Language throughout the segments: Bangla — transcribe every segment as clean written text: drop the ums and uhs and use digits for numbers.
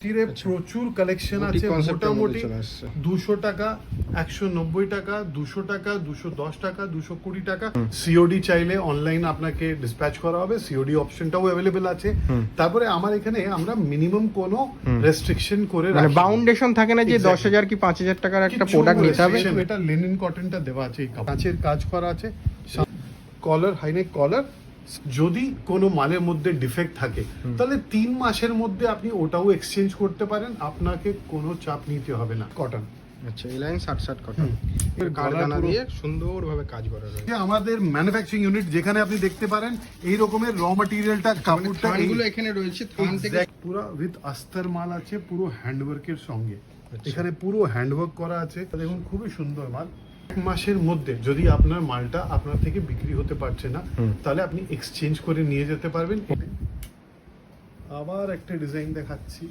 প্রচুর কালেকশন আছে, মোটামুটি 200 টাকা, 190 টাকা, 200 টাকা, 210 টাকা, 220 টাকা। সিওডি চাইলে অনলাইন আপনাকে ডিসপ্যাচ করা হবে, সিওডি অপশনটাও অ্যাভেলেবেল আছে। তারপরে আমার এখানে আমরা মিনিমাম কোনো রেস্ট্রিকশন করে মানে বাউন্ডেশন থাকে না যে 10,000 কি 5,000 টাকার একটা প্রোডাক্ট নিতে হবে। এটা লিনেন কটনটা দেওয়া আছে, কাঁচের কাজ করা আছে, কলার হাইনেক কলার। যদি কোনো মালের মধ্যে ডিফেক্ট থাকে তাহলে 3 মাসের মধ্যে আপনি ওটাও এক্সচেঞ্জ করতে পারেন, আপনাকে কোনো চাপ নিতে হবে না। কটন, আচ্ছা, এই লাইন 60 কটন এর কারখানা দিয়ে সুন্দরভাবে কাজ করা রয়েছে। আমাদের ম্যানুফ্যাকচারিং ইউনিট যেখানে আপনি দেখতে পারেন এই রকমের র ম্যাটেরিয়ালটা, কাপড়টা এগুলো এখানে রয়েছে, থান থেকে পুরো উইথ আস্তর মাল আছে, পুরো হ্যান্ডওয়ার্কের সঙ্গে। এখানে পুরো হ্যান্ডওয়ার্ক করা আছে, দেখুন খুবই সুন্দর মাল। 1 মাসের মধ্যে যদি আপনার মালটা আপনার থেকে বিক্রি হতে পারছে না তাহলে আপনি এক্সচেঞ্জ করে নিয়ে যেতে পারবেন। আবার একটা ডিজাইন দেখাচ্ছি,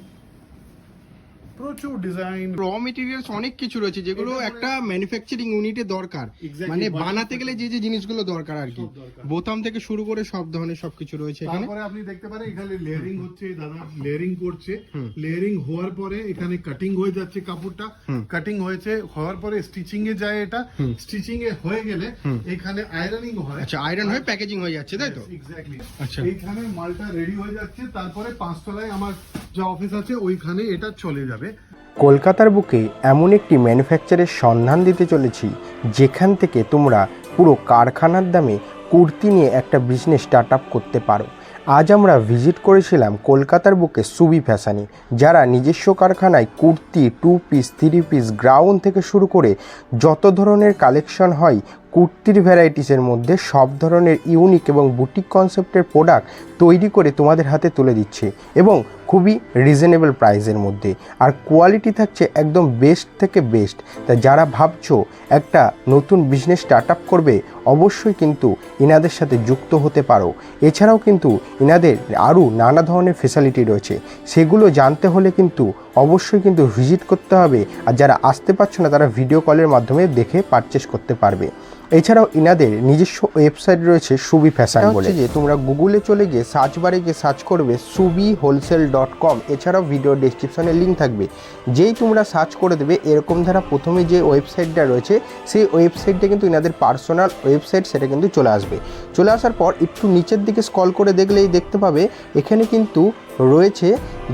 প্রচুর ডিজাইন, র মেটেরিয়ালস অনেক কিছু রয়েছে যেগুলো একটা ম্যানুফ্যাকচারিং ইউনিটে দরকার, মানে বানাতে গেলে যে যে জিনিসগুলো দরকার আর কি, বোতাম থেকে শুরু করে সব ধরনের সবকিছু রয়েছে এখানে। তারপরে আপনি দেখতে পারেন এখানে লেয়ারিং হচ্ছে, দাদা লেয়ারিং করছে, লেয়ারিং হওয়ার পরে এখানে কাটিং হয়ে যাচ্ছে, কাপড়টা কাটিং হয়েছে, হওয়ার পরে স্টিচিং এ যায়, এটা স্টিচিং এ হয়ে গেলে এখানে আয়রনিং হয়। আচ্ছা, আয়রন হয়ে প্যাকেজিং হয়ে যাচ্ছে, তাই তো? এক্স্যাক্টলি। আচ্ছা, এইখানে মালটা রেডি হয়ে যাচ্ছে, তারপরে 5 তলায় আমার যে অফিস আছে ওইখানে এটা চলে যাবে। কলকাতার বুকে এমন একটি ম্যানুফ্যাকচারের সন্ধান দিতে চলেছি যেখান থেকে তোমরা পুরো কারখানার দামে কুর্তি নিয়ে একটা বিজনেস স্টার্ট আপ করতে পারো। আজ আমরা ভিজিট করেছিলাম কলকাতার বুকে সুবি ফ্যাশনে, যারা নিজস্ব কারখানায় কুর্তি, 2 পিস, 3 পিস, গ্রাউন্ড থেকে শুরু করে যত ধরনের কালেকশন হয় কুর্তির ভ্যারাইটিসের মধ্যে সব ধরনের ইউনিক এবং বুটিক কনসেপ্টের প্রোডাক্ট তৈরি করে তোমাদের হাতে তুলে দিচ্ছে, এবং খুবই রিজনেবল প্রাইসের মধ্যে, আর কোয়ালিটি থাকছে একদম বেস্ট থেকে বেস্ট। তা যারা ভাবছো একটা নতুন বিজনেস স্টার্ট আপ করবে অবশ্যই কিন্তু ইনাদের সাথে যুক্ত হতে পারো। এছাড়াও কিন্তু ইনাদের আরও নানা ধরনের ফেসিলিটি রয়েছে, সেগুলো জানতে হলে কিন্তু অবশ্যই কিন্তু ভিজিট করতে হবে। আর যারা আসতে পারছো না তারা ভিডিও কলের মাধ্যমে দেখে পারচেস করতে পারবে। এছাড়াও ইনাদের নিজস্ব ওয়েবসাইট রয়েছে সুবি ফ্যাশন বলে, যে তোমরা গুগলে চলে গিয়ে সার্চ বারে গিয়ে সার্চ করবে subihwholesale.com। এছাড়াও ভিডিও ডেসক্রিপশনে লিঙ্ক থাকবে, যেই তোমরা সার্চ করে দেবে এরকম ধারা প্রথমে যে ওয়েবসাইটটা রয়েছে সেই ওয়েবসাইটটা কিন্তু ইনাদের পার্সোনাল ওয়েবসাইট, সেটা কিন্তু চলে আসবে। চলে আসার পর একটু নিচের দিকে স্ক্রল করে দেখলেই দেখতে পাবে এখানে কিন্তু রয়েছে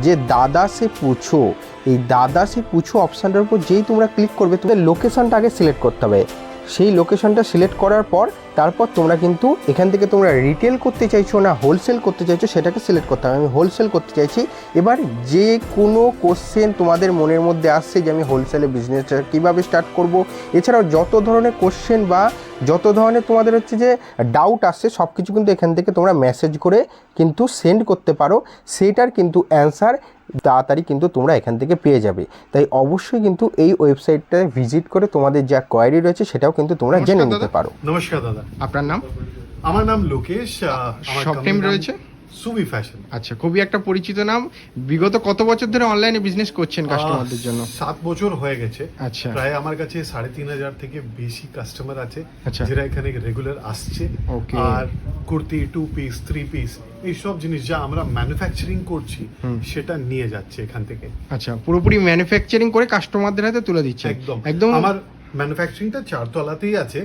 যে দাদা সে পুছো। এই দাদা সে পুছো অপশানটার উপর যেই তোমরা ক্লিক করবে তোমাদের লোকেশনটা আগে সিলেক্ট করতে হবে। সেই লোকেশনটা সিলেক্ট করার পর তারপর তোমরা কিন্তু এখান থেকে তোমরা রিটেল করতে চাইছো না হোলসেল করতে চাইছো সেটাকে সিলেক্ট করতে হবে। আমি হোলসেল করতে চাইছি। এবার যে কোনো কোশ্চেন তোমাদের মনের মধ্যে আসছে যে আমি হোলসেলে বিজনেসটা কীভাবে স্টার্ট করব, এছাড়াও যত ধরনের কোশ্চেন বা যত ধরনের তোমাদের হচ্ছে যে ডাউট আসছে সব কিছু কিন্তু এখান থেকে তোমরা মেসেজ করে কিন্তু সেন্ড করতে পারো, সেটার কিন্তু অ্যান্সার তাড়াতাড়ি কিন্তু তোমরা এখান থেকে পেয়ে যাবে। তাই অবশ্যই কিন্তু এই ওয়েবসাইটটায় ভিজিট করে তোমাদের যা কোয়ারি রয়েছে সেটাও কিন্তু তোমরা জেনে নিতে পারো। নমস্কার দাদা, আপনার নাম? আমার নাম লোকেশ, শপ নেম রয়েছে সুবি ফ্যাশন। আচ্ছা, খুবই একটা পরিচিত নাম। বিগত কত বছর ধরে অনলাইনে বিজনেস করছেন কাস্টমারদের জন্য? 7 বছর হয়ে গেছে। আচ্ছা, প্রায় আমার কাছে 3,500 থেকে বেশি কাস্টমার আছে আচ্ছা, যারা এখানে রেগুলার আসছে। আর কুর্তি, 2 পিস, 3 পিস এইসব জিনিস যা আমরা ম্যানুফ্যাকচারিং করছি সেটা নিয়ে যাচ্ছে এখান থেকে। আচ্ছা, পুরোপুরি ম্যানুফ্যাকচারিং করে কাস্টমারদের হাতে তুলে দিচ্ছে। একদম একদম। আমার ম্যানুফ্যাকচারিংটা 4 তলাতেই আছে,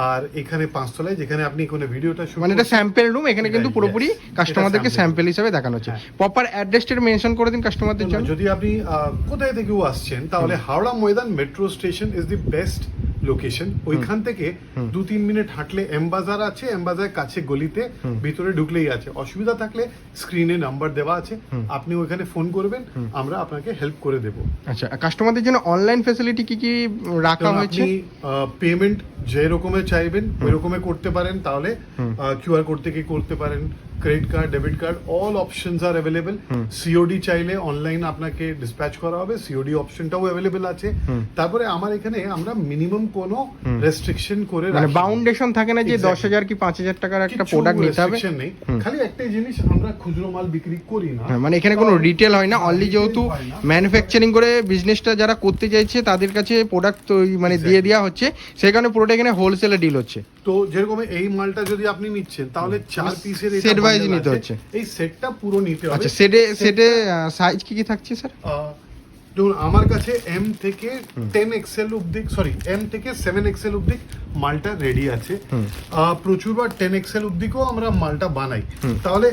আর এখানে 5 তলায় যেখানে আপনি কোনো ভিডিওটা শুট মানে এটা স্যাম্পল রুম, এখানে কিন্তু পুরোপুরি কাস্টমারদেরকে স্যাম্পল হিসেবে দেখানো হচ্ছে। প্রপার অ্যাড্রেসটা মেনশন করে দিন কাস্টমারদের জন্য। যদি আপনি কোথায় থেকেও আসছেন তাহলে Howrah Maidan metro station is the best location. ওইখান থেকে 2-3 মিনিট হাঁটলে এম বাজার আছে, এম বাজার কাছে গলিতে ভিতরে ঢুকলেই আছে। অসুবিধা থাকলে স্ক্রিনে নাম্বার দেওয়া আছে, আপনি ওইখানে ফোন করবেন, আমরা আপনাকে হেল্প করে দেব। আচ্ছা, কাস্টমারদের জন্য অনলাইন ফ্যাসিলিটি কি কি রাখা হয়েছে? আপনি পেমেন্ট যে রকমের চাইবেন ওই রকমের করতে পারেন, তাহলে কিউআর কোড থেকে করতে পারেন, credit card, debit card, all options আর অ্যাভেলেবল। সিওডি চাইলে অনলাইন আপনাকে ডিসপ্যাচ করা হবে, সিওডি অপশনটাও অ্যাভেলেবল আছে। তারপরে আমার এখানে আমরা মিনিমাম কোনো রেস্ট্রিকশন করে মানে বাউন্ডেশন থাকে না যে 10,000 কি 5,000 টাকার একটা প্রোডাক্ট নিতে হবে, নেই। খালি একটাই জিনিস, আমরা খুচরো মাল বিক্রি করি না, মানে এখানে কোনো রিটেল হয় না। অনলি যেহেতু ম্যানুফ্যাকচারিং করে বিজনেসটা যারা করতে চাইছে তাদের কাছে প্রোডাক্ট মানে দিয়ে দেওয়া হচ্ছে, সেই কারণে পুরোটা এখানে হোলসেলে ডিল হচ্ছে। তো যেরকম এই মালটা যদি আপনি নিচ্ছেন তাহলে 4 পিসের Set wise নিতে হচ্ছে। এই সেটটা পুরো নিতে হবে। আচ্ছা, সেটে সাইজ কি থাকছে স্যার? দেখুন আমার কাছে এম থেকে 10 এক্সেল অব্দি, সরি এম থেকে 7 এক্সেল অব্দি মালটা রেডি আছে। প্রচুরবার 10 এক্সেল অব্দিকেও আমরা মালটা বানাই। তাহলে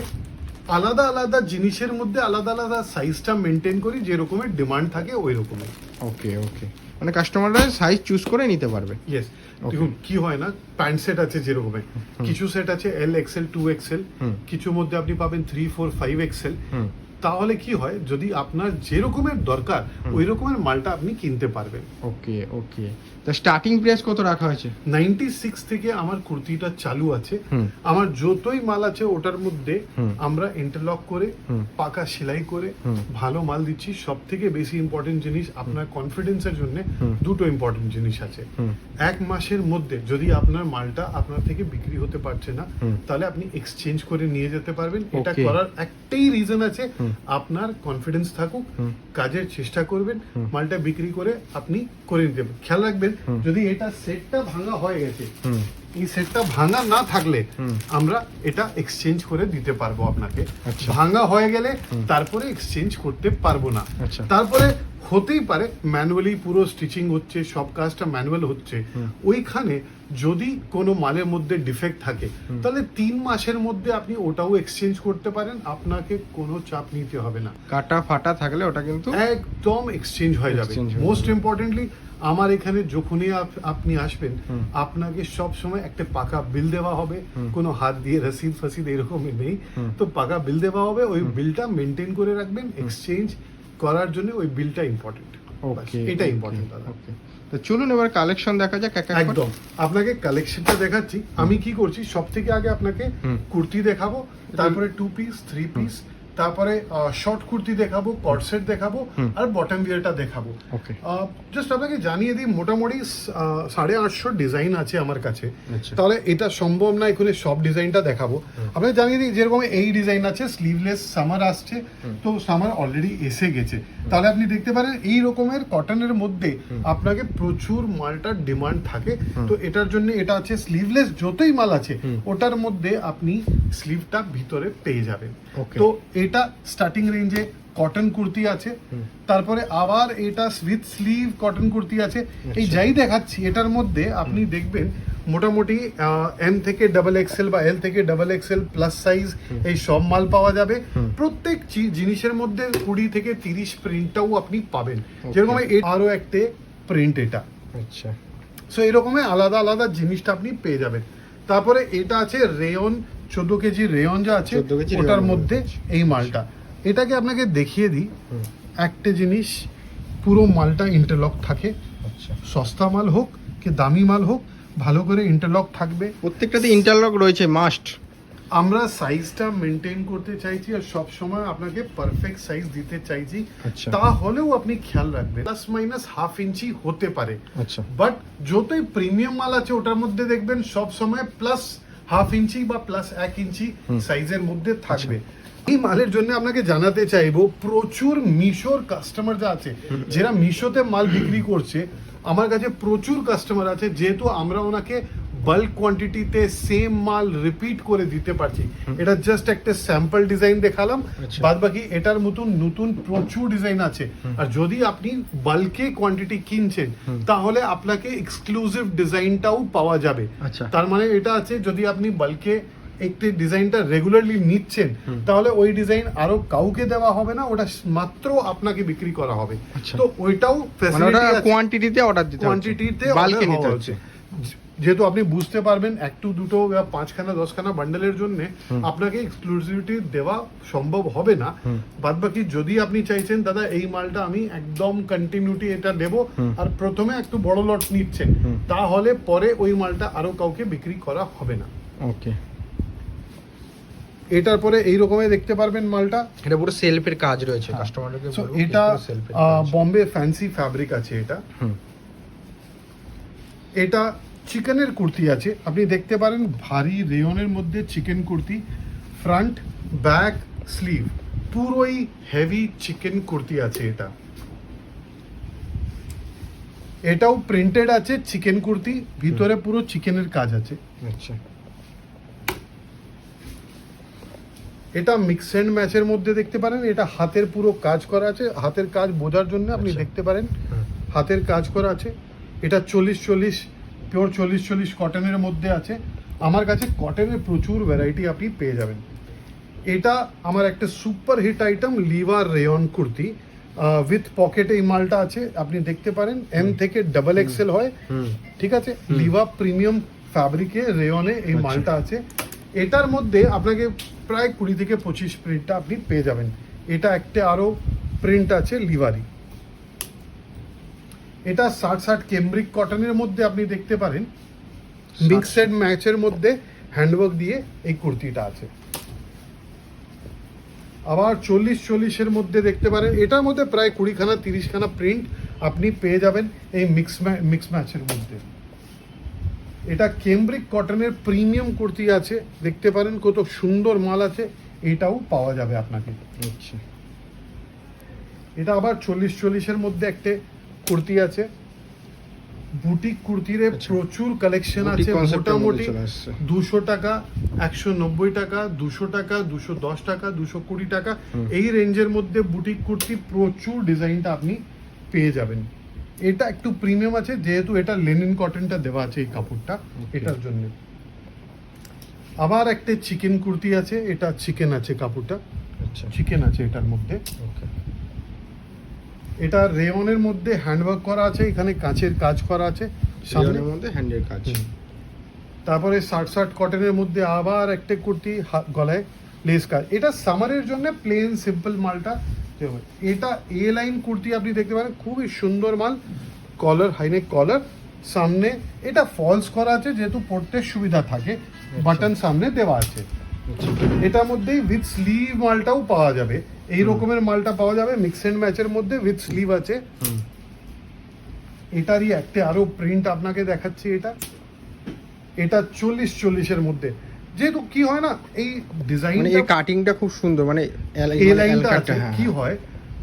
আলাদা আলাদা জিনিসের মধ্যে আলাদা আলাদা সাইজটা মেনটেন করি, যে রকমের ডিমান্ড থাকে ওই রকমের। ওকে ওকে, মানে কাস্টমাররা সাইজ চুজ করে নিতে পারবে। ইয়েস, দেখুন কি হয় না, প্যান্ট সেট আছে যেরকমের, কিছু সেট আছে এল এক্সেল 2 এক্সেল, কিছু মধ্যে আপনি পাবেন 3 4 5 এক্সেল। তাহলে কি হয়, যদি আপনার যে রকমের দরকার ওই রকমের মালটা আপনি কিনতে পারবেন। ওকে ওকে, তা স্টার্টিং প্রাইস কত রাখা হয়েছে? 96 থেকে আমার কুর্তিটা চালু আছে। আমার যতই মাল আছে ওটার মধ্যে আমরা ইন্টারলক করে পাকা সেলাই করে ভালো মাল দিচ্ছি। সব থেকে বেশি ইম্পর্টেন্ট জিনিস আপনার কনফিডেন্সের জন্য দুটো ইম্পর্টেন্ট জিনিস আছে। 1 মাসের মধ্যে যদি আপনার মালটা আপনার থেকে বিক্রি হতে পারছে না, তাহলে আপনি এক্সচেঞ্জ করে নিয়ে যেতে পারবেন। এটা করার একটাই রিজন আছে, আপনার কনফিডেন্স থাকুক, কাজের চেষ্টা করবেন, মালটা বিক্রি করে আপনি করে নিতে পারবেন। খেয়াল রাখবেন, যদি এটা সেটটা ভাঙা হয়ে গেছে, এই সেটটা ভাঙা না থাকলে আমরা এটা এক্সচেঞ্জ করে দিতে পারবো আপনাকে। ভাঙা হয়ে গেলে তারপরে এক্সচেঞ্জ করতে পারবো না। তারপরে হতেই পারে ম্যানুয়ালি পুরো স্টিচিং হচ্ছে, সব কাজটা ম্যানুয়াল হচ্ছে, ওইখানে যদি কোনো মালের মধ্যে ডিফেক্ট থাকে তাহলে 3 মাসের মধ্যে আপনি ওটাও এক্সচেঞ্জ করতে পারেন, আপনাকে কোনো চাপ নিতে হবে না। কাটা ফাটা থাকলে ওটা কিন্তু একদম এক্সচেঞ্জ হয়ে যাবে। মোস্ট ইম্পর্টেন্টলি আমার এখানে যখনই আপনি আসবেন, আপনাকে সব সময় একটা পাকা বিল দেওয়া হবে, কোনো হাত দিয়ে রসিদ ফসিদ এরকম নেই, তো পাকা বিল দেওয়া হবে। ওই বিলটা মেনটেন করে রাখবেন, এক্সচেঞ্জ করার জন্য ওই বিলটা ইম্পর্টেন্ট। ওকে, এটা ইম্পর্টেন্ট দাদা। ওকে, তো চলুন এবার কালেকশন দেখা যাক। একদম আপনাকে কালেকশনটা দেখাচ্ছি। আমি কি করছি, সব থেকে আগে আপনাকে কুর্তি দেখাবো, তারপরে 2 পিস 3 পিস, তারপরে শর্ট কুর্তি দেখাবো, কর্সেট দেখাবো, আর বটম বিয়ারটা দেখাবো। জাস্ট আপনাকে জানিয়ে দিই, মোটামুটি 850 ডিজাইন আছে আমার কাছে। তাহলে এটা সম্ভব না এখানে সব ডিজাইনটা দেখাবো। আপনাকে জানিয়ে দিই, যেরকম এই ডিজাইন আছে স্লিভলেস, সামার আসছে, তো সামার অলরেডি এসে গেছে। তাহলে আপনি দেখতে পারেন এই রকমের কটনের মধ্যে আপনাকে প্রচুর মালটার ডিমান্ড থাকে। তো এটার জন্য এটা আছে স্লিভলেস, যতই মাল আছে ওটার মধ্যে আপনি স্লিভটা ভিতরে পেয়ে যাবেন। তো এটা স্টার্টিং রেঞ্জে কটন কুর্তি আছে, তারপরে আবার এটা উইথ স্লিভ কটন কুর্তি আছে। এই যাই দেখাচ্ছি এটার মধ্যে আপনি দেখবেন মোটামুটি এম থেকে ডাবল এক্সেল বা এল থেকে ডাবল এক্সেল প্লাস সাইজ এই সব মাল পাওয়া যাবে। প্রত্যেক জিনিসের মধ্যে 20 থেকে 30 প্রিন্টটাও আপনি পাবেন। যেরকম আরো একটা প্রিন্ট এটা, আচ্ছা, সো এরকমের আলাদা আলাদা জিনিসটা আপনি পেয়ে যাবেন। তারপরে এটা আছে রেয়ন, 14 কেজি রেয়ন যা আছে ওটার মধ্যে এই মালটা। এটাকে আপনাকে দেখিয়ে দিই, একটা জিনিস পুরো মালটা ইন্টারলক থাকে। সস্তা মাল হোক কি দামি মাল হোক, ভালো করে ইন্টারলক থাকবে। প্রত্যেকটাতে ইন্টারলক রয়েছে, মাস্ট। আমরা সাইজটা মেনটেন করতে চাইছি আর সব সময় আপনাকে পারফেক্ট সাইজ দিতে চাইছি। তাহলেও আপনি খেয়াল রাখবেন প্লাস মাইনাস হাফ ইঞ্চি হতে পারে, বাট যতই প্রিমিয়াম মাল আছে ওটার মধ্যে দেখবেন সব সময় প্লাস হাফ ইঞ্চি বা প্লাস 1 ইঞ্চি সাইজের মধ্যে থাকবে। এই মালের জন্য আপনাকে জানাতে চাইবো, প্রচুর মিশোর কাস্টমার যা আছে, যারা মিশোতে মাল বিক্রি করছে, আমার কাছে প্রচুর কাস্টমার আছে, যেহেতু আমরা ওনাকে বাল্ক কোয়ান্টিটিতে সেম মাল রিপিট করে দিতে পারছি। এটা জাস্ট একটা স্যাম্পল ডিজাইন দেখালাম, বাদ বাকি এটার মতন নতুন প্রচুর ডিজাইন আছে। আর যদি আপনি বাল্কে কোয়ান্টিটি কিনছেন তাহলে আপনাকে এক্সক্লুসিভ ডিজাইনটাও পাওয়া যাবে। তার মানে এটা আছে, যদি আপনি বাল্কে একটি ডিজাইনটা রেগুলারলি নিচ্ছেন তাহলে ওই ডিজাইন আরো কাউকে দেওয়া হবে না, ওটা মাত্র আপনাকে বিক্রি করা হবে। তো ওইটাও ফ্যাসিলিটি আছে, কোয়ান্টিটিতে অর্ডার দিতে, কোয়ান্টিটিতে বাল্কে নিতে হচ্ছে। যেহেতু আপনি বুঝতে পারবেন 1 2 বা 5খানা 10খানা বান্ডেলের জন্য আপনাকে এক্সক্লুসিভিটি দেওয়া সম্ভব হবে না। বাদ বাকি যদি আপনি চাইছেন দাদা এই মালটা আমি একদম কন্টিনিউটি এটা দেব, আর প্রথমে একটু বড় লট নিচ্ছেন, তাহলে পরে ওই মালটা আরো কাউকে বিক্রি করা হবে না। ওকে, এটার পরে এই রকমের দেখতে পারবেন মালটা, এটা পুরো সেলফের কাজ রয়েছে। কাস্টমারকে বলবো এটা বম্বে ফ্যান্সি ফ্যাব্রিক আছে। এটা চিকেনের কুর্তি আছে, আপনি দেখতে পারেন ভারী রেয়নের মধ্যে chicken kurti, front back sleeve পুরোই হেভি চিকেন কুর্তি আছে। এটা এটাও প্রিন্টেড আছে, চিকেন কুর্তি, ভিতরে পুরো চিকেনের কাজ আছে। আচ্ছা, এটা মিক্স এন্ড ম্যাচের মধ্যে দেখতে পারেন, এটা হাতের পুরো কাজ করা আছে, হাতের কাজ বোঝার জন্য আপনি আচ্ছা। দেখতে পারেন হুম। হাতের কাজ করা আছে। এটা 40-40 পিওর 40-40 কটনের মধ্যে আছে। আমার কাছে কটনের প্রচুর ভ্যারাইটি আপনি পেয়ে যাবেন। এটা আমার একটা super hit item Liva rayon kurti with pocket, এই মালটা আছে আপনি দেখতে পারেন, এম থেকে ডাবল এক্সেল হয়, হুম, ঠিক আছে। লিভা প্রিমিয়াম ফ্যাব্রিকে রেয়নে এই আচ্ছা। মালটা আছে। এটার মধ্যে আপনাকে প্রায় 20 থেকে 25 প্রিন্টটা আপনি পেয়ে যাবেন। এটা একটা আরো প্রিন্ট আছে লিভারি। এটা 60 কেমব্রিক কটনের মধ্যে আপনি দেখতে পারেন, মিক্সড ম্যাচের মধ্যে হ্যান্ডওয়ার্ক দিয়ে এই কুর্তিটা আছে। আবার 40-40 মধ্যে দেখতে পারেন, এটার মধ্যে প্রায় 20খানা 30খানা প্রিন্ট আপনি পেয়ে যাবেন এই মিক্স ম্যাচের মধ্যে। এটা কেমব্রিক কটনের প্রিমিয়াম কুর্তি আছে, দেখতে পারেন কত সুন্দর মাল আছে, এটাও পাওয়া যাবে আপনাকে। আচ্ছা, এটা আবার 40-40 মধ্যে একটা কুর্তি আছে, বুটিক কুর্তির আচ্ছা। প্রচুর কালেকশন বুটিক আছে। কনসেপ্টের মধ্যে মোটামুটি চলে আসছে। 200 টাকা, 190 টাকা, 200 টাকা, 210 টাকা, 220 টাকা, হুম। এই রেঞ্জের মধ্যে বুটিক কুর্তি প্রচুর ডিজাইনটা আপনি পেয়ে যাবেন। এটা একটু প্রিমিয়াম আছে যেহেতু এটা লেনিন কটনটা দেওয়া আছে এই কাপড়টা, এটার জন্য। আবার একটা চিকেন কুর্তি আছে, এটা চিকেন আছে কাপড়টা, আচ্ছা, চিকেন আছে এটার মধ্যে। ওকে, এটা রেয়নের মধ্যে হ্যান্ডওয়ার্ক করা আছে, এখানে কাঁচের কাজ করা আছে সামনে। সামনের মধ্যে হ্যান্ডের কাজ। তারপরে 60 কটনের মধ্যে আবার একটা কুর্তি, গলায় লেস কাজ। এটা সামারের জন্য প্লেন সিম্পল মালটা। এটা এ লাইন কুর্তি আপনি দেখতে পারেন, খুবই সুন্দর মাল, কলার, হাইনেক কলার, সামনে এটা ফলস করা আছে যেহেতু পড়তে সুবিধা থাকে, বাটন সামনে দেওয়া আছে। আচ্ছা, এটার মধ্যেই উইথ স্লিভ মালটাও পাওয়া যাবে, এই রকমের মালটা পাওয়া যাবে মিক্স এন্ড ম্যাচের মধ্যে উইথ স্লিভ আছে। হুম, এটারই একটা আরো প্রিন্ট আপনাকে দেখাচ্ছি। এটা 40-40 মধ্যে, যেহেতু কি হয় না এই ডিজাইন মানে এই কাটিংটা খুব সুন্দর, মানে এই লাইনটা আছে, হ্যাঁ, কি হয়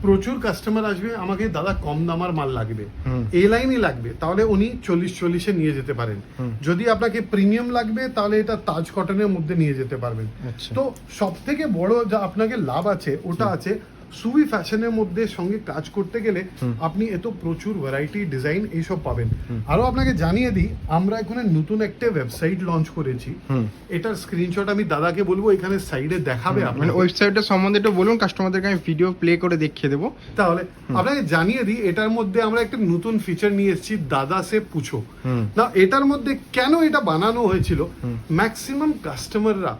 প্রচুর কাস্টমার আসবে, আমাকে দাদা কম দামার মাল লাগবে, হুম। এই লাইনই লাগবে, তাহলে উনি 40-40 নিয়ে যেতে পারেন। হুম। যদি আপনাকে প্রিমিয়াম লাগবে তাহলে এটা তাজ কটনের মধ্যে নিয়ে যেতে পারবেন। আচ্ছা। তো সব থেকে বড় যা আপনাকে লাভ আছে ওটা আছে সুই ফ্যাশনের মধ্যে সঙ্গে কাজ করতে গেলে আপনি এত প্রচুর ভ্যারাইটি ডিজাইন এইসব পাবেন। আরো আপনাকে জানিয়ে দিই, আমরা এখানে নতুন একটা ওয়েবসাইট লঞ্চ করেছি, হুম। এটার স্ক্রিনশট আমি দাদাকে বলবো এখানে সাইডে দেখাবে মানে আপনাকে। ওয়েবসাইটের সম্বন্ধে একটু বলুন, কাস্টমারদেরকে আমি ভিডিও প্লে করে দেখিয়ে দেবো। তাহলে আপনাকে জানিয়ে দিই, এটার মধ্যে আমরা একটা নতুন ফিচার নিয়ে এসেছি, দাদা সে পুছো। হুম। না এটার মধ্যে কেন এটা বানানো হয়েছিল, ম্যাক্সিমাম কাস্টমাররা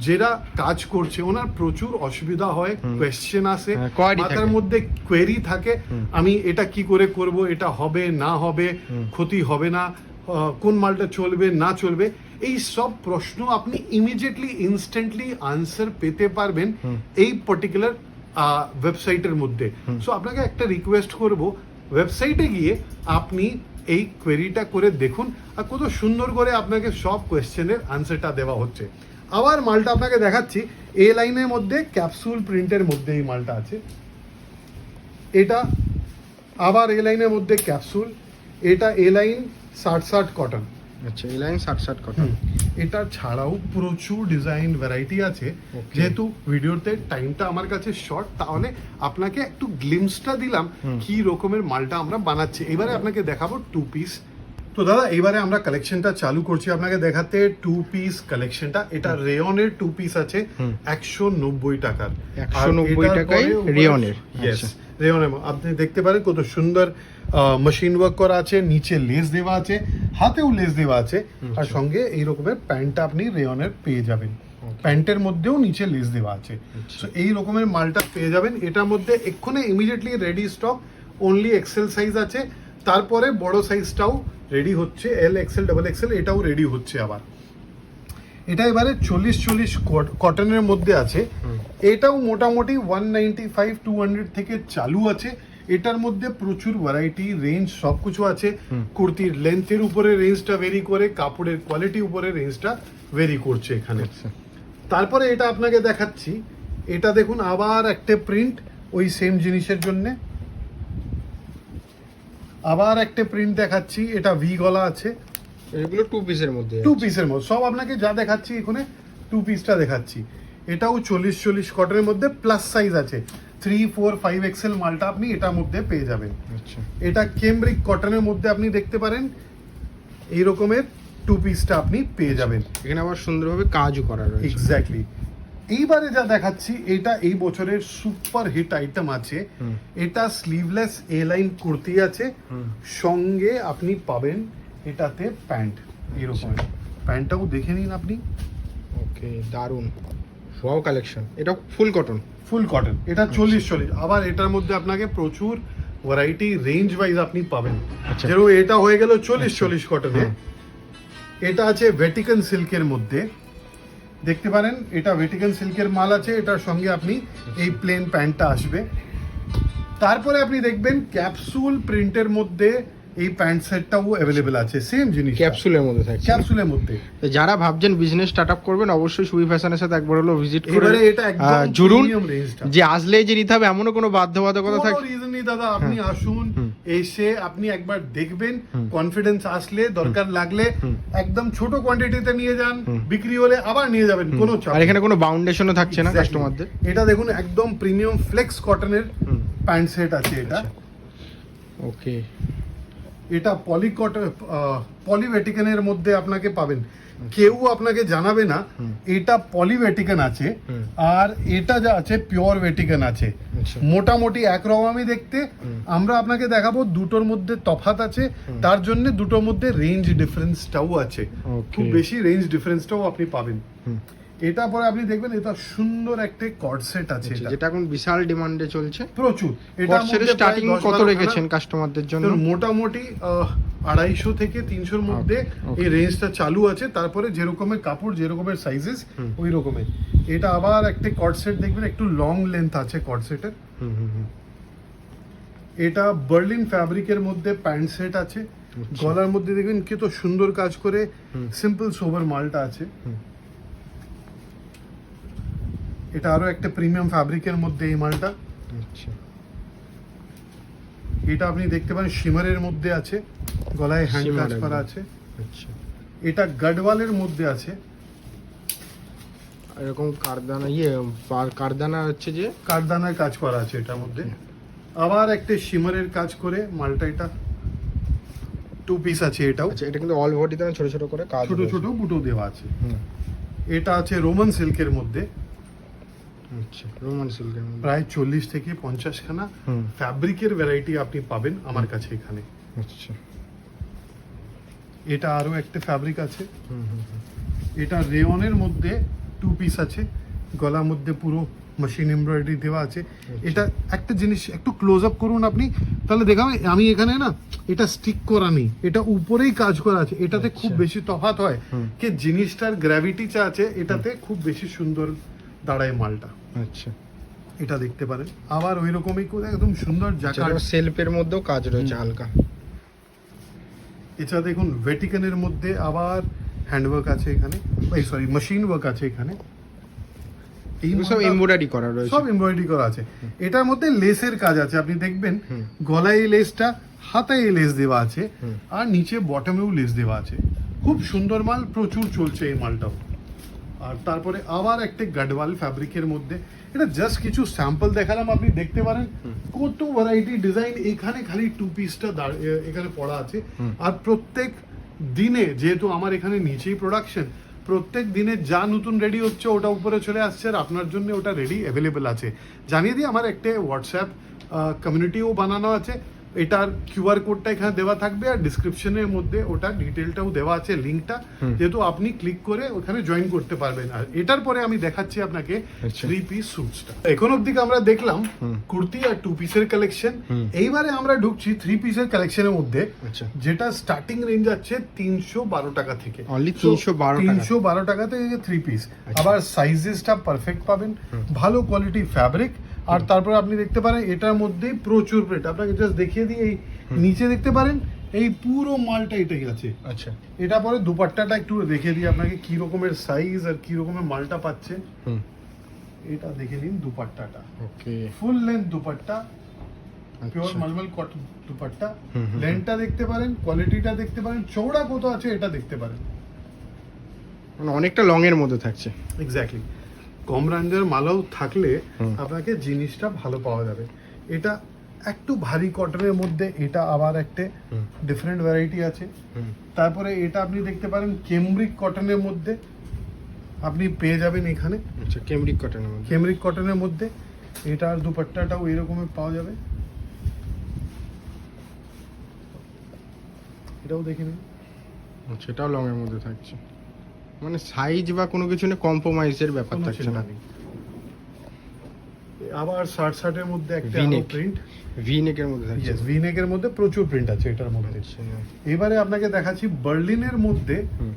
যারা কাজ করছে ওনার প্রচুর অসুবিধা হয়, কোয়েশ্চেন আসে, হ্যাঁ, query মাথার থাকে। মধ্যে কোয়েরি থাকে, আমি এটা কি করে করব, এটা হবে না হবে, ক্ষতি হবে না, কোন মালটা চলবে না চলবে, এই সব প্রশ্ন আপনি ইমিডিয়েটলি ইনস্ট্যান্টলি আনসার পেতে পারবেন এই পার্টিকুলার ওয়েবসাইটের মধ্যে। সো আপনাকে একটা রিকোয়েস্ট করব, ওয়েবসাইটে গিয়ে আপনি এই কোয়েরিটা করে দেখুন, আর কত সুন্দর করে আপনাকে সব কোয়েশ্চেনের আনসারটা দেওয়া হচ্ছে। আবার মালটা আপনাকে দেখাচ্ছি, এ লাইনের মধ্যে ক্যাপসুল প্রিন্টের মধ্যে এই মালটা আছে। এটা আবার এ লাইনের মধ্যে ক্যাপসুল, এটা এ লাইন 60 কটন। আচ্ছা, এই লাইন 60 কটন। এটা ছাড়াও প্রচুর ডিজাইন ভ্যারাইটি আছে। Okay. যেহেতু ভিডিওতে টাইমটা আমার কাছে শর্ট, তাহলে আপনাকে একটু গ্লিমসটা দিলাম কি রকমের মালটা আমরা বানাচ্ছি। এবারে আপনাকে দেখাবো 2 পিস। তো দাদা এবারে আমরা কালেকশনটা চালু করছি আপনাকে দেখাতে, 2 পিস কালেকশনটা। এটা রেয়নের 2 পিস আছে 190 টাকার। 190 টাকায় রেয়নের। ইয়েস, আচ্ছা। রেয়নের আপনি দেখতে পারেন কত সুন্দর মেশিন ওয়ার্ক করা আছে, নিচে লেস দেওয়া আছে, হাতেও লেস দেওয়া আছে, আর সঙ্গে এই রকমের প্যান্টটা আপনি রেয়নের পেয়ে যাবেন। প্যান্টের মধ্যেও নিচে লেস দেওয়া আছে। সো এই রকমের মালটা পেয়ে যাবেন। এটার মধ্যে এক্ষুনি immediately ready stock, only XL size আছে, তারপরে বড় সাইজটাও রেডি হচ্ছে, এল এক্সেল ডাবল এক্সেল এটাও রেডি হচ্ছে আবার। এটা এবারে 40-40 কটনের মধ্যে আছে। এটাও মোটামুটি 195-200 থেকে চালু আছে। এটার মধ্যে প্রচুর ভ্যারাইটি, রেঞ্জ সবকিছু আছে। কুর্তির লেন্থের উপরে রেঞ্জটা ভেরি করে, কাপড়ের কোয়ালিটি উপরে রেঞ্জটা ভেরি করছে এখানে। তারপরে এটা আপনাকে দেখাচ্ছি, এটা দেখুন আবার একটা প্রিন্ট ওই সেম জিনিসের জন্য। আবার একটা প্রিন্ট দেখাচ্ছি, এটা ভি গলা আছে, এগুলো 2 পিসের মধ্যে 2 পিসের মধ্যে। সব আপনাকে যা দেখাচ্ছি এখানে 2 পিসটা দেখাচ্ছি। এটাও 40 কটনের মধ্যে প্লাস সাইজ আছে, 3, 4, 5 এক্সেল মালটা আপনি এটার মধ্যে পেয়ে যাবেন। আচ্ছা, এটা কেমব্রিক কটনের মধ্যে আপনি দেখতে পারেন, এই রকমের 2 পিসটা আপনি পেয়ে যাবেন। এখানে আবার সুন্দরভাবে কাজও করা রয়েছে। এক্স্যাক্টলি। এইবারে যা দেখাচ্ছি এটা এই বছরের সুপার হিট আইটেম আছে। এটা স্লিভলেস এ লাইন কুর্তি আছে, সঙ্গে আপনি পাবেন এটাতে প্যান্ট, এরকম প্যান্টটাও দেখে নিন আপনি। ওকে, দারুন, ওয়াও কালেকশন। এটা ফুল কটন। ফুল কটন, এটা 40। আবার এটার মধ্যে আপনাকে প্রচুর ভ্যারাইটি রেঞ্জ ওয়াইজ আপনি পাবেন। আচ্ছা। যেরকম এটা হয়ে গেল 40 কটনে। এটা আছে ভেটিকান সিল্কের মধ্যে, দেখতে পারেন এটা ভেটিকান সিল্কের মাল আছে, এটার সঙ্গে আপনি এই প্লেন প্যান্টটা আসবে। তারপরে আপনি দেখবেন ক্যাপসুল প্রিন্টের মধ্যে এই প্যান্ট সেটটাও অ্যাভেলেবেল আছে, সেম জিনিস ক্যাপসুলের মধ্যে থাকছে। ক্যাপসুলের মধ্যে। তো যারা ভাবছেন বিজনেস স্টার্ট আপ করবেন, অবশ্যই সুবি ফ্যাশনের সাথে একবার হলো ভিজিট করে এবারে এটা একদম জুড়ুন। প্রিমিয়াম রেঞ্জটা, যে আসলেই যে নিতে হবে এমনও কোনো বাধ্যবাধকতা কোনো থাকে? রিজন নেই দাদা, আপনি আসুন, এসে আপনি একবার দেখবেন, কনফিডেন্স আসলে দরকার লাগলে একদম ছোট কোয়ান্টিটিতে নিয়ে যান, বিক্রি হলে আবার নিয়ে যাবেন, কোনো চাপ আর এখানে কোনো বাউন্ডেশনও থাকছে না Exactly. কাস্টমারদের। এটা দেখুন একদম প্রিমিয়াম ফ্লেক্স কটনের প্যান্ট সেট আছে এটা। ওকে, এটা পলি কটন, পলি ভেটিকানের মধ্যে আপনাকে পাবেন। কেউ আপনাকে জানাবে না এটা পলি ভেটিকান আছে আর এটা যা আছে পিওর ভেটিকান আছে, আচ্ছা। মোটামুটি একরকমই দেখতে। আমরা আপনাকে দেখাবো দুটোর মধ্যে তফাৎ আছে, তার জন্য দুটোর মধ্যে রেঞ্জ ডিফারেন্সটাও আছে, Okay. খুব বেশি রেঞ্জ ডিফারেন্সটাও আপনি পাবেন। এটা পরে আপনি দেখবেন এটা সুন্দর একটা কর্ড সেট আছে, এটা যেটা এখন বিশাল ডিমান্ডে চলছে। প্রচুর। এটা স্টার্টিং কত রেখেছেন কাস্টমারদের জন্য? মোটামুটি 250 থেকে 300-র মধ্যে Okay. এই রেঞ্জটা চালু আছে। তারপরে যে রকমের কাপড়, যে রকমের সাইজেস, ওই রকমের। এটা আবার একটা কর্ড সেট দেখবেন, একটু লং লেন্থ আছে কর্ড সেটের। এটা বার্লিন ফ্যাব্রিকের মধ্যে প্যান্ট সেট আছে, গলার মধ্যে দেখবেন কি তো সুন্দর কাজ করে সিম্পল সোবার মালটা আছে। এটা আরো একটা প্রিমিয়াম ফ্যাব্রিকের মধ্যে এই মালটা। আচ্ছা, এটা আপনি দেখতে পারেন শিমারের মধ্যে আছে, গলায় হ্যান্ড কাজ Shimmer করা একদম। আছে। আচ্ছা, এটা গডওয়ালের মধ্যে আছে, এরকম কারদানা কারদানা হচ্ছে যে কারদানার কাজ করা আছে এটার মধ্যে। আবার একটা শিমারের কাজ করে মালটা, এটা 2 পিস আছে এটাও, আচ্ছা, এটা কিন্তু অল বডিতে ছোট ছোট করে কাজ ছোট রয়েছে। ছোট বুটো দেওয়া আছে। হুম, এটা আছে রোমান সিল্কের মধ্যে, আচ্ছা, রোমান সিল্কের মধ্যে। প্রায় 40 থেকে 50 খানা হুম, ফ্যাব্রিকের ভ্যারাইটি আপনি পাবেন আমার কাছে এখানে। আচ্ছা, এটা আরো একটা ফ্যাব্রিক আছে, হুম, হুম, হুম। এটা রেয়নের মধ্যে 2 পিস আছে, গলার মধ্যে পুরো মেশিন এমব্রয়ডারি দেওয়া আছে। এটা একটা জিনিস একটু ক্লোজ আপ করুন আপনি, তাহলে দেখাবো আমি এখানে না, এটা স্টিক করা নেই, এটা উপরেই কাজ করা আছে। এটাতে খুব বেশি তফাৎ হয় কি জিনিসটার গ্র্যাভিটি যা আছে এটাতে খুব বেশি সুন্দর দাঁড়ায় মালটা। আচ্ছা, এটা দেখতে পারেন। আবার ওই রকমই করে একদম সুন্দর জ্যাকার্ড। সেলফের মধ্যেও কাজ রয়েছে হালকা। এছাড়া দেখুন ভেটিকানের মধ্যে আবার হ্যান্ডওয়ার্ক আছে এখানে, সরি মেশিন ওয়ার্ক আছে এখানে। এই এগুলো সব মালটা- এমব্রয়ডারি করা রয়েছে। সব এমব্রয়ডারি করা আছে। এটার মধ্যে লেসের কাজ আছে, আপনি দেখবেন গলায় এই লেসটা, হাতায় এই লেস দেওয়া আছে, আর নিচে বটমেও লেস দেওয়া আছে। খুব সুন্দর মাল, প্রচুর চলছে এই মালটাও। আর তারপরে আবার একটা গডওয়াল ফ্যাব্রিকের মধ্যে, এটা জাস্ট কিছু স্যাম্পল দেখালাম, আপনি দেখতে পারেন কত ভ্যারাইটি ডিজাইন। এখানে খালি 2 পিসটা এখানে পড়া আছে। আর প্রত্যেক দিনে, যেহেতু আমার এখানে নিচেই প্রোডাকশন, প্রত্যেক দিনে যা নতুন রেডি হচ্ছে ওটা উপরে চলে আসছে, আর আপনার জন্য ওটা রেডি অ্যাভেলেবেল আছে। জানিয়ে দিই আমার একটা হোয়াটসঅ্যাপ কমিউনিটিও বানানো আছে, এটার কিউআর কোডটা এখানে দেওয়া থাকবে, আর ডিসক্রিপশনের মধ্যে ওটা ডিটেলটাও দেওয়া আছে, লিঙ্কটা, যেহেতু আপনি ক্লিক করে ওখানে জয়েন করতে পারবেন। আর এটার পরে আমি দেখাচ্ছি আপনাকে 3 পিস স্যুটসটা। এখন অবধি আমরা দেখলাম কুর্তি আর 2 পিসের কালেকশন। এইবারে আমরা ঢুকছি 3 পিসের কালেকশনের মধ্যে, আচ্ছা, যেটা স্টার্টিং রেঞ্জ আছে 312 টাকা থেকে। Only 312 টাকা। 312 টাকা থেকে 3 পিস। আবার সাইজেসটা পারফেক্ট পাবেন, ভালো কোয়ালিটি ফ্যাব্রিক। আর তারপর আপনি দেখতে পারেন এটার মধ্যেই প্রচুর প্রিন্ট, আপনাকে জাস্ট দেখিয়ে দিই। এই নিচে দেখতে পারেন এই পুরো মালটা এটাই আছে। আচ্ছা, এটা পরে দুপাট্টাটা একটু দেখিয়ে দিই আপনাকে কি রকমের সাইজ আর কি রকমের মালটা পাচ্ছে। এটা দেখে নিন দুপাট্টাটা, okay, full length dupatta, pure mulmul cotton dupatta. হুম, হুম। লেন্থটা দেখতে পারেন, কোয়ালিটিটা দেখতে পারেন, চৌড়া কত আছে এটা দেখতে পারেন। মানে অনেকটা লং এর মধ্যে থাকছে। এক্স্যাক্টলি, কম রেঞ্জের মালও থাকলে হুম। আপনাকে জিনিসটা ভালো পাওয়া যাবে। এটা একটু ভারী কটনের মধ্যে, এটা আবার একটা হুম। ডিফারেন্ট ভ্যারাইটি আছে। হুম। তারপরে এটা আপনি দেখতে পারেন কেমব্রিক কটনের মধ্যে আপনি পেয়ে যাবেন এখানে। আচ্ছা, কেমব্রিক কটনের মধ্যে। কেমব্রিক কটনের মধ্যে এটার দুপাট্টাটাও এরকমের পাওয়া যাবে। এটাও দেখে নিন। আচ্ছা, এটাও লং এর মধ্যে থাকছে। মানে সাইজ বা কোনো কিছু নিয়ে কম্প্রোমাইজের ব্যাপার কোনো থাকছে চিন্তা না। নেই। আবার শার্টের মধ্যে একটা V-neck। প্রিন্ট। ভি নেকের মধ্যে থাকছে। ইয়েস, ভি-নেকের মধ্যে প্রচুর প্রিন্ট আছে এটার মধ্যে। আচ্ছা। এবারে আপনাকে দেখাচ্ছি বার্লিনের মধ্যে হুম।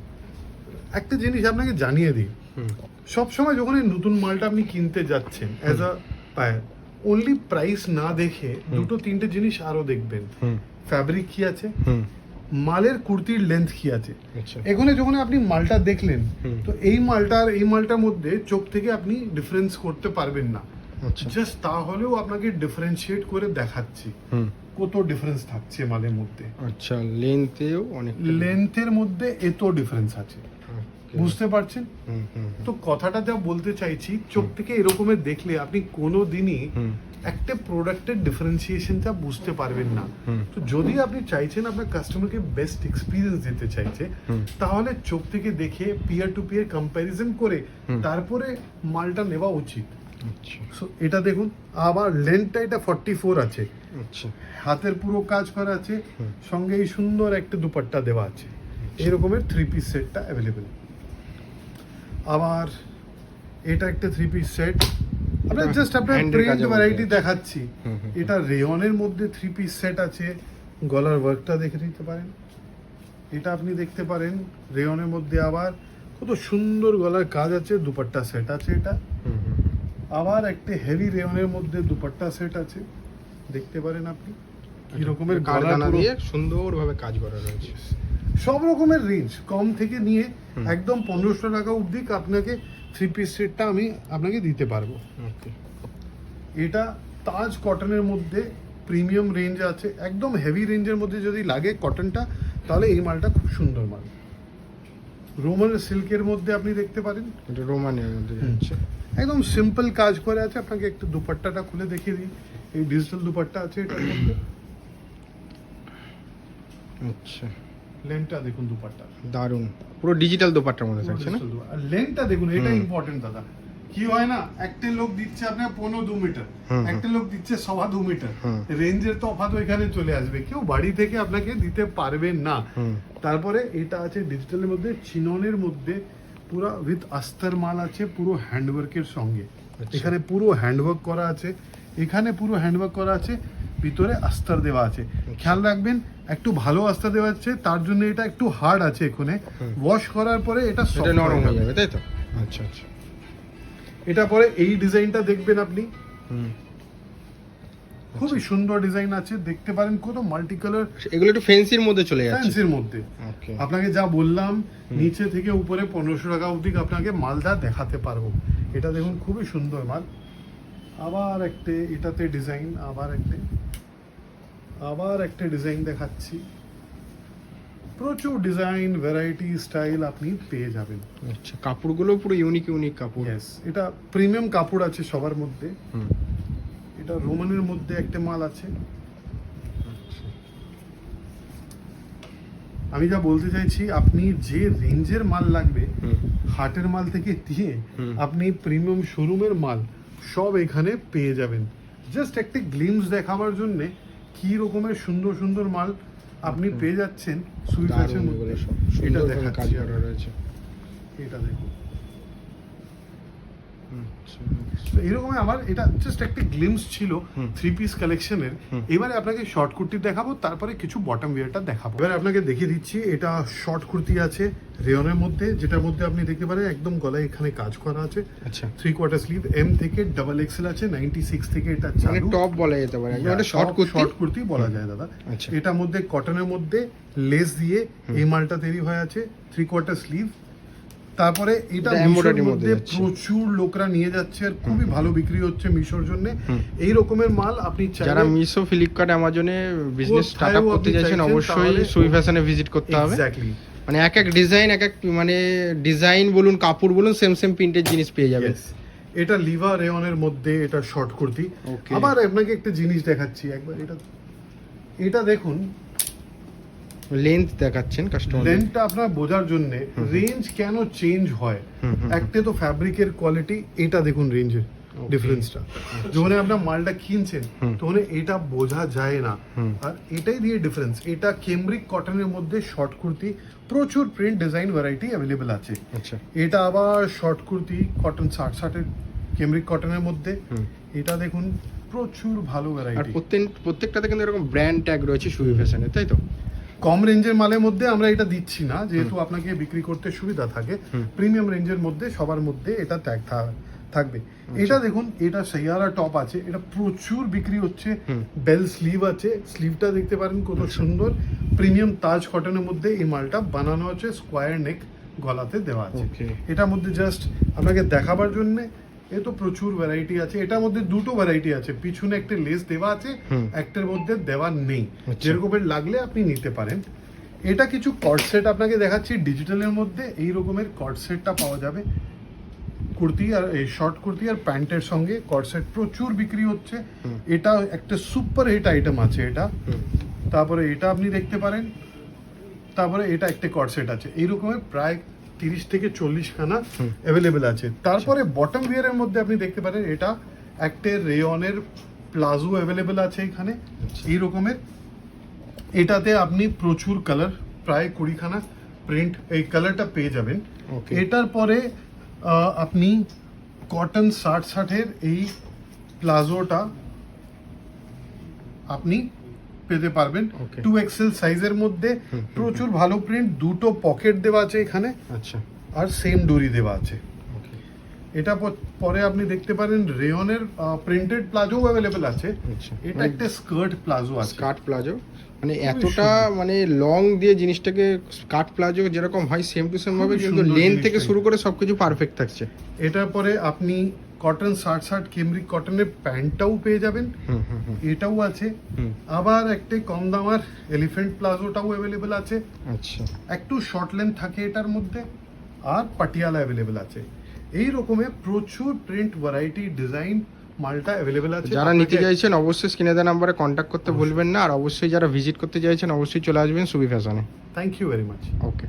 একটা জিনিস আপনাকে জানিয়ে দিই। হুম। সবসময় যখন এই নতুন মালটা আপনি কিনতে যাচ্ছেন as a buyer, only price না দেখে দুটো তিনটে জিনিস আরো দেখবেন। হুম। ফ্যাব্রিক কি আছে, হুম। মালের কুর্তির লেন্থ কি আছে। আচ্ছা। এখানে যখন আপনি মালটা দেখলেন, হুম। তো এই মালটা আর এই মালটার মধ্যে চোখ থেকে আপনি ডিফারেন্স করতে পারবেন না। আচ্ছা। জাস্ট তাহলেও আপনাকে ডিফারেন্সিয়েট করে দেখাচ্ছি হুম। কত ডিফারেন্স থাকছে মালের মধ্যে। আচ্ছা, লেন্থেও অনেক। লেন্থের মধ্যে এত ডিফারেন্স আছে, বুঝতে পারছেন? হুম। হুম। তো কথাটা যা বলতে চাইছি, চোখ থেকে এরকমের দেখলে আপনি কোনো দিনই হুম। একটা প্রোডাক্টের ডিফারেন্সিয়েশনটা বুঝতে পারবেন না। হুম। তো যদি আপনি চাইছেন আপনার কাস্টমারকে বেস্ট এক্সপিরিয়েন্স দিতে চাইছে, হুম। তাহলে চোখ থেকে দেখে পিয়ার টু পিয়ার কম্প্যারিজন করে হুম। তারপরে মালটা নেওয়া উচিত। আচ্ছা। সো এটা দেখুন, আবার লেন্থটা এটা 44 আছে, আচ্ছা। হাতের পুরো কাজ করা আছে, হুম। সঙ্গে এই সুন্দর একটা দুপাট্টা দেওয়া আছে। এরকমের 3 পিস সেটটা অ্যাভেলেবেল। আবার এটা একটা 3 পিস সেট। আমরা এটা জাস্ট আপনার হ্যান্ডের প্রিন্ট কাজের মধ্যে ভ্যারাইটি আছে। দেখাচ্ছি। হুম, হুম, এটা রেয়নের মধ্যে 3 পিস সেট আছে। গলার ওয়ার্কটা দেখে নিতে পারেন। এটা আপনি দেখতে পারেন রেয়নের মধ্যে আবার কত সুন্দর গলার কাজ আছে, দুপাট্টা সেট আছে এটা। হুম। হুম। আবার একটা হেভি রেয়নের মধ্যে দুপাট্টা সেট আছে, দেখতে পারেন আপনি কি রকমের গলার কারদানা পুরো- দিয়ে সুন্দরভাবে কাজ করা রয়েছে। সব রকমের রেঞ্জ, কম থেকে নিয়ে হুম। একদম 1500 টাকা অবধি আপনাকে 3 পিস সেটটা আমি আপনাকে দিতে পারবো। ওকে। এটা তাজ কটনের মধ্যে প্রিমিয়াম রেঞ্জ আছে, একদম হেভি রেঞ্জের মধ্যে যদি লাগে কটনটা, তাহলে এই মালটা খুব সুন্দর মাল। রোমান সিল্কের মধ্যে আপনি দেখতে পারেন, এটা রোমানের মধ্যে হুম। যাচ্ছে। একদম সিম্পল কাজ করে আছে। আপনাকে একটু দুপাট্টাটা খুলে দেখিয়ে দিই। এই ডিজিটাল দুপাট্টা আছে এটার মধ্যে। আচ্ছা, লেন্থটা দেখুন দুপাট্টা, দারুণ। পুরো ডিজিটাল দোপাট্টার মধ্যে থাকছে না? আর লেন্থটা দেখুন, এটা হুম। ইম্পর্টেন্ট দাদা। কি হয় না, একটা লোক দিচ্ছে আপনার 15-2 মিটার, হুম, একটা লোক দিচ্ছে 2.25 মিটার, হুম। রেঞ্জের তফাৎ এখানে চলে আসবে। কেউ বাড়ি থেকে আপনাকে দিতে পারবে না। হুম। তারপরে এটা আছে ডিজিটালের মধ্যে, চিননের মধ্যে পুরো উইথ আস্তর মাল আছে, পুরো হ্যান্ডওয়ার্কের সঙ্গে। আচ্ছা। এখানে পুরো হ্যান্ডওয়ার্ক করা আছে, এখানে পুরো হ্যান্ডওয়ার্ক করা আছে, ভিতরে আস্তর দেওয়া আছে। খেয়াল রাখবেন, একটু ভালো আস্তর দেওয়া আছে, তার জন্য এটা একটু হার্ড আছে। এখানে হুম। ওয়াশ করার পরে এটা এটা soft নরম হয়ে হয়ে যাবে। যাবে, তাই তো? আচ্ছা আচ্ছা। এটা পরে এই ডিজাইনটা দেখবেন আপনি, হুম। খুবই সুন্দর ডিজাইন আছে, দেখতে পারেন কত মাল্টি কালার এগুলো একটু ফ্যান্সির মধ্যে চলে যাচ্ছে। ফ্যান্সির মধ্যে। ওকে। আপনাকে যা বললাম, নিচে থেকে উপরে 1500 টাকা অবধি আপনাকে মালটা দেখাতে পারবো। এটা দেখুন খুবই সুন্দর মাল। আবার একটা এটাতে ডিজাইন, আবার একটা ডিজাইন দেখাচ্ছি। প্রচুর ডিজাইন, ভ্যারাইটি, স্টাইল আপনি পেয়ে যাবেন। আচ্ছা, কাপড়গুলো পুরো ইউনিক ইউনিক কাপড়। ইয়েস, এটা প্রিমিয়াম কাপড় আছে সবার মধ্যে। হুম। এটা রোমানের মধ্যে একটা মাল আছে। আচ্ছা। আমি যা বলতে চাইছি, আপনি যে রেঞ্জের মাল লাগবে, হুম। হাটের মাল থেকে দিয়ে হুম। আপনি প্রিমিয়াম শোরুমের মাল সব এখানে পেয়ে যাবেন। জাস্ট একটা গ্লিমস দেখাবার জন্য কি রকমের সুন্দর সুন্দর মাল আপনি পেয়ে যাচ্ছেন সুইট দারুণ গাছের এগুলো মধ্যে। সব এটা সুন্দরভাবে কাজ দেখাচ্ছি, করা রয়েছে। এটা দেখুন। আচ্ছা। তো এরকম আমার এটা জাস্ট একটা গ্লিমস ছিল হুম। 3 পিস কালেকশনের। হুম। এবারে আপনাকে শর্ট কুর্তি দেখাবো, তারপরে কিছু বটম ওয়্যারটা দেখাবো। এবারে আপনাকে দেখিয়ে দিচ্ছি, এটা শর্ট কুর্তি আছে রেয়নের মধ্যে, যেটার মধ্যে আপনি দেখতে পারেন একদম গলায় এখানে কাজ করা আছে। আচ্ছা, 3/4 স্লিভ, এম থেকে ডাবল এক্সেল আছে, 96 থেকে এটা মানে চালু। টপ বলা যেতে পারে, একদম একটা শর্ট কুর্তি। শর্ট কুর্তি বলা যায় দাদা। আচ্ছা। এটার মধ্যে কটনের মধ্যে লেস দিয়ে এই মালটা তৈরি হয়ে আছে, 3/4 স্লিভ। তারপরে এটা এটা মিশোর embroidery মধ্যে মধ্যে যাচ্ছে। প্রচুর লোকরা নিয়ে যাচ্ছে আর খুবই ভালো বিক্রি হচ্ছে মিশোর জন্য। এই রকমের মাল আপনি যারা চাইলে মিশো ফ্লিপকার্ট অ্যামাজনে বিজনেস কোথাও স্টার্ট আপ করতে আপনি চাইছেন চাইছেন অবশ্যই তাহলে সুই ফ্যাশনে ভিজিট করতে হবে। এক্স্যাক্টলি মানে এক এক ডিজাইন এক এক মানে ডিজাইন বলুন কাপড় বলুন সেম সেম প্রিন্টের জিনিস পেয়ে যাবেন। এটা লিভা রেয়নের মধ্যে এটা শর্ট কুর্তি। Okay. আবার আপনাকে একটা জিনিস দেখাচ্ছি একবার, এটা দেখুন লেন্থ দেখাচ্ছেন কাস্টমার। লেন্থটা আপনার বোঝার জন্য রেঞ্জ কেন চেঞ্জ হয়। একটা তো ফ্যাব্রিকের কোয়ালিটি, এটা দেখুন রেঞ্জের ডিফারেন্সটা। যখন আপনার মালটা কিনছেন তখন এটা বোঝা যায় না, আর এটাই দিয়ে ডিফারেন্স। এটা কেমব্রিক কটনের মধ্যে শর্ট কুর্তি, প্রচুর প্রিন্ট ডিজাইন ভ্যারাইটি অ্যাভেলেবেল আছে। আচ্ছা এটা আবার শর্ট কুর্তি কটন 60-60 কেমব্রিক কটনের মধ্যে। এটা দেখুন প্রচুর ভালো আর ভ্যারাইটি। প্রত্যেকটাতে কিন্তু এরকম ব্র্যান্ড ট্যাগ রয়েছে সুই ফ্যাশনে, তাই তো? কম রেঞ্জের মালের মধ্যে আমরা এটা দিচ্ছি না, যেহেতু আপনাকে বিক্রি করতে সুবিধা থাকে। প্রিমিয়াম রেঞ্জের মধ্যে সবার মধ্যে এটা ট্যাগ থাকবে। এটা দেখুন, এটা সাইয়ারা টপ আছে, এটা প্রচুর বিক্রি হচ্ছে। বেল স্লিভ আছে, স্লিভটা দেখতে পারেন কত সুন্দর। প্রিমিয়াম তাজ কটনের মধ্যে এই মালটা বানানো হচ্ছে, স্কোয়ার নেক গলাতে দেওয়া আছে। Okay. এটার মধ্যে জাস্ট আপনাকে দেখাবার জন্য এ তো প্রচুর ভ্যারাইটি আছে। এটার মধ্যে দুটো ভ্যারাইটি আছে, পিছনে একটা লেস দেওয়া আছে, একটার মধ্যে দেওয়া নেই। আচ্ছা। যেরকমের লাগলে আপনি নিতে পারেন। এটা কিছু কর্ড সেট আপনাকে দেখাচ্ছি ডিজিটালের মধ্যে। এই রকমের কর্ড সেটটা পাওয়া যাবে কুর্তি আর এই শর্ট কুর্তি আর প্যান্টের সঙ্গে। কর্ড সেট প্রচুর বিক্রি হচ্ছে। এটা একটা সুপার হিট আইটেম আছে এটা। তারপরে এটা আপনি দেখতে পারেন। তারপরে এটা একটা কর্ড সেট আছে, এই রকমের প্রায় 30 থেকে 40 খানা অ্যাভেলেবেল আছে। তারপরে বটম ওয়্যারের মধ্যে আপনি দেখতে পারেন এটা একটা রেয়নের প্লাজো অ্যাভেলেবেল আছে এখানে এই রকমের। এটাতে আপনি প্রচুর কালার, প্রায় 20 খানা প্রিন্ট এই কালারটা পেয়ে যাবেন। Okay. এটার পরে আপনি কটন 60-60-এর এই প্লাজোটা আপনি পেতে পারবেন। Okay. 2XL সাইজের মধ্যে প্রচুর ভালো প্রিন্ট, দুটো পকেট দেওয়া আছে এখানে আচ্ছা আর সেম ডোরি দেওয়া আছে। ওকে এটা পরে আপনি দেখতে পারেন রেয়নের প্রিন্টেড প্লাজো অ্যাভেলেবেল আছে। আচ্ছা এটা একটা স্কার্ট প্লাজো আছে। স্কার্ট প্লাজো মানে এতটা মানে লং দিয়ে জিনিসটাকে স্কার্ট প্লাজো যেরকম হয় সেম টু সেম ভাবে, খুবই কিন্তু সুন্দর লেন্থ থেকে জিনিসটা। শুরু করে সবকিছু পারফেক্ট থাকছে। এটার পরে আপনি কটন 60-60 কেমব্রিক কটনের প্যান্টটাও পেয়ে যাবেন, এটাও আছে। আবার একটা কম দামার এলিফ্যান্ট প্লাজোটাও অ্যাভেলেবেল আছে। আচ্ছা একটু শর্ট লেন্থ থাকে এটার মধ্যে, আর পাটিয়ালা অ্যাভেলেবেল আছে। এই রকমের প্রচুর প্রিন্ট ভ্যারাইটি ডিজাইন মালটা অ্যাভেলেবেল আছে। যারা নিতে আপনাকে- চাইছেন অবশ্যই স্ক্রিনে দেওয়া নাম্বারে কন্ট্যাক্ট করতে ভুলবেন না, আর অবশ্যই যারা ভিজিট করতে চাইছেন অবশ্যই চলে আসবেন সুবি ফ্যাশনে। Thank you very much. Okay.